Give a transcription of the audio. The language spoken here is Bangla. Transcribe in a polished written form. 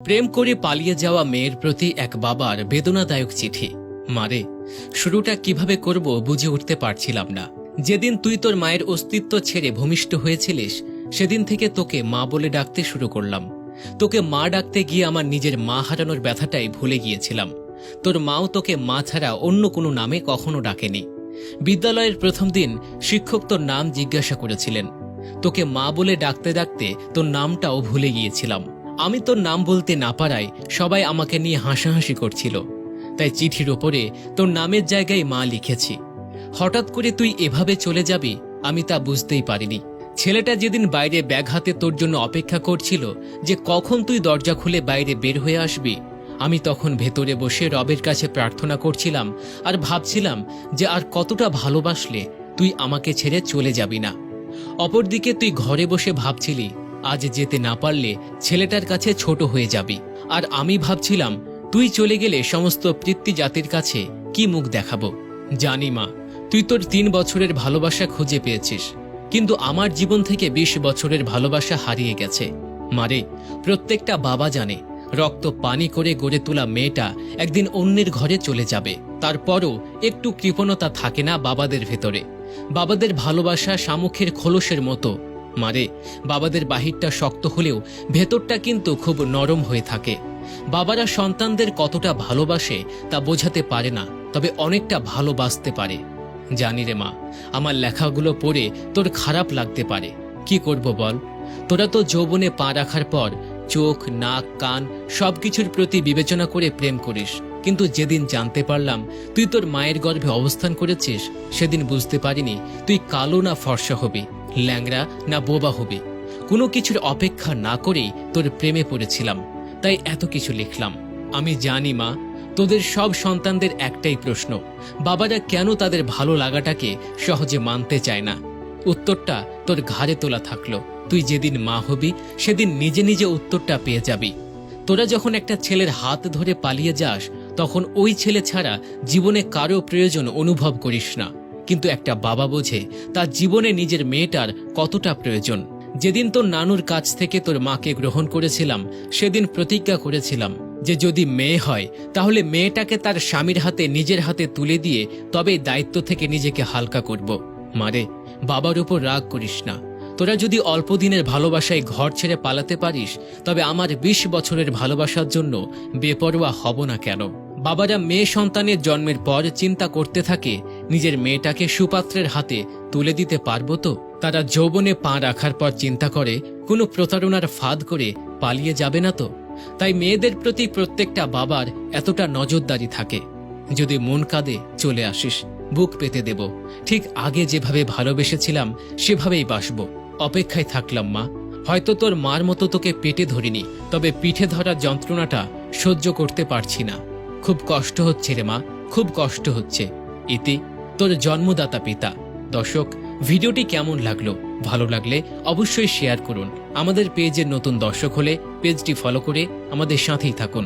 প্রেম করে পালিয়ে যাওয়া মেয়ের প্রতি এক বাবার বেদনাদায়ক চিঠি। মারে, শুরুটা কিভাবে করব বুঝে উঠতে পারছিলাম না। যেদিন তুই তোর মায়ের অস্তিত্ব ছেড়ে ভূমিষ্ঠ হয়েছিলিস, সেদিন থেকে তোকে মা বলে ডাকতে শুরু করলাম। তোকে মা ডাকতে গিয়ে আমার নিজের মা হারানোর ব্যথাটাই ভুলে গিয়েছিলাম। তোর মাও তোকে মা ছাড়া অন্য কোনো নামে কখনো ডাকেনি। বিদ্যালয়ের প্রথম দিন শিক্ষক তোর নাম জিজ্ঞাসা করেছিলেন। তোকে মা বলে ডাকতে ডাকতে তোর নামটাও ভুলে গিয়েছিলাম। আমি তোর নাম বলতে না পারায় সবাই আমাকে নিয়ে হাসাহাসি করছিল। তাই চিঠির ওপরে তোর নামের জায়গায় মা লিখেছি। হঠাৎ করে তুই এভাবে চলে যাবি আমি তা বুঝতেই পারিনি। ছেলেটা যেদিন বাইরে ব্যাগ হাতে তোর জন্য অপেক্ষা করছিল যে কখন তুই দরজা খুলে বাইরে বের হয়ে আসবি, আমি তখন ভেতরে বসে রবের কাছে প্রার্থনা করছিলাম আর ভাবছিলাম যে আর কতটা ভালোবাসলে তুই আমাকে ছেড়ে চলে যাবি না। অপরদিকে তুই ঘরে বসে ভাবছিলি আজ যেতে না পারলে ছেলেটার কাছে ছোট হয়ে যাবি। আর আমি ভাবছিলাম তুই চলে গেলে সমস্ত পিতৃ জাতির কাছে কি মুখ দেখাবো। জানি মা, তুই তোর 3 বছরের ভালোবাসা খুঁজে পেয়েছিস, কিন্তু আমার জীবন থেকে 20 বছরের ভালোবাসা হারিয়ে গেছে। মারে, প্রত্যেকটা বাবা জানে রক্ত পানি করে গড়ে তোলা মেয়েটা একদিন অন্যের ঘরে চলে যাবে। তারপরও একটু কৃপণতা থাকে না বাবাদের ভেতরে। বাবাদের ভালোবাসা শামুকের খোলসের মতো। মারে, বাবাদের বাহিরটা শক্ত হলেও ভেতরটা কিন্তু খুব নরম হয়ে থাকে। বাবারা সন্তানদের কতটা ভালোবাসে তা বোঝাতে পারে না, তবে অনেকটা ভালোবাসতে পারে। জানি রে মা, আমার লেখাগুলো পড়ে তোর খারাপ লাগতে পারে। কি করব বল? তোরা তো যৌবনে পা রাখার পর চোখ, নাক, কান সবকিছুর প্রতি বিবেচনা করে প্রেম করিস, কিন্তু যেদিন জানতে পারলাম তুই তোর মায়ের গর্ভে অবস্থান করেছিস, সেদিন বুঝতে পারিনি তুই কালো না ফর্সা হবি, ল্যাংড়া না বোবা হবি। কোনো কিছুর অপেক্ষা না করেই তোর প্রেমে পড়েছিলাম, তাই এত কিছু লিখলাম। আমি জানি মা, তোদের সব সন্তানদের একটাই প্রশ্ন, বাবারা কেন তাদের ভালো লাগাটাকে সহজে মানতে চায় না। উত্তরটা তোর ঘাড়ে তোলা থাকলো। তুই যেদিন মা হবি সেদিন নিজে নিজে উত্তরটা পেয়ে যাবি। তোরা যখন একটা ছেলের হাত ধরে পালিয়ে যাস, তখন ওই ছেলে ছাড়া জীবনে কারো প্রয়োজন অনুভব করিস না, কিন্তু একটা বাবা বোঝে তার জীবনে নিজের মেয়েটার কতটা প্রয়োজন। যেদিন তোর নানুর কাছ থেকে তোর মাকে গ্রহণ করেছিলাম, সেদিন প্রতিজ্ঞা করেছিলাম যে যদি মেয়ে হয় তাহলে মেয়েটাকে তার স্বামীর হাতে নিজের হাতে তুলে দিয়ে তবেই দায়িত্ব থেকে নিজেকে হালকা করব। মারে, বাবার উপর রাগ করিস না। তোরা যদি অল্প দিনের ভালোবাসায় ঘর ছেড়ে পালাতে পারিস, তবে আমার 20 বছরের ভালোবাসার জন্য বেপরোয়া হব না কেন? বাবারা মেয়ে সন্তানের জন্মের পর চিন্তা করতে থাকে নিজের মেয়েটাকে সুপাত্রের হাতে তুলে দিতে পারবো তো। তারা যৌবনে পা রাখার পর চিন্তা করে কোনো প্রতারণার ফাঁদ করে পালিয়ে যাবে না তো। তাই মেয়েদের প্রতি প্রত্যেকটা বাবার এতটা নজরদারি থাকে। যদি মন কাঁদে চলে আসিস, বুক পেতে দেব। ঠিক আগে যেভাবে ভালোবেসেছিলাম সেভাবেই বাসবো। অপেক্ষায় থাকলাম মা। হয়তো তোর মার মতো তোকে পেটে ধরিনি, তবে পিঠে ধরার যন্ত্রণাটা সহ্য করতে পারছি না। খুব কষ্ট হচ্ছে রে মা, খুব কষ্ট হচ্ছে। ইতি, তোর জন্মদাতা পিতা। দর্শক, ভিডিওটি কেমন লাগলো? ভালো লাগলে অবশ্যই শেয়ার করুন। আমাদের পেজের নতুন দর্শক হলে পেজটি ফলো করে আমাদের সাথেই থাকুন।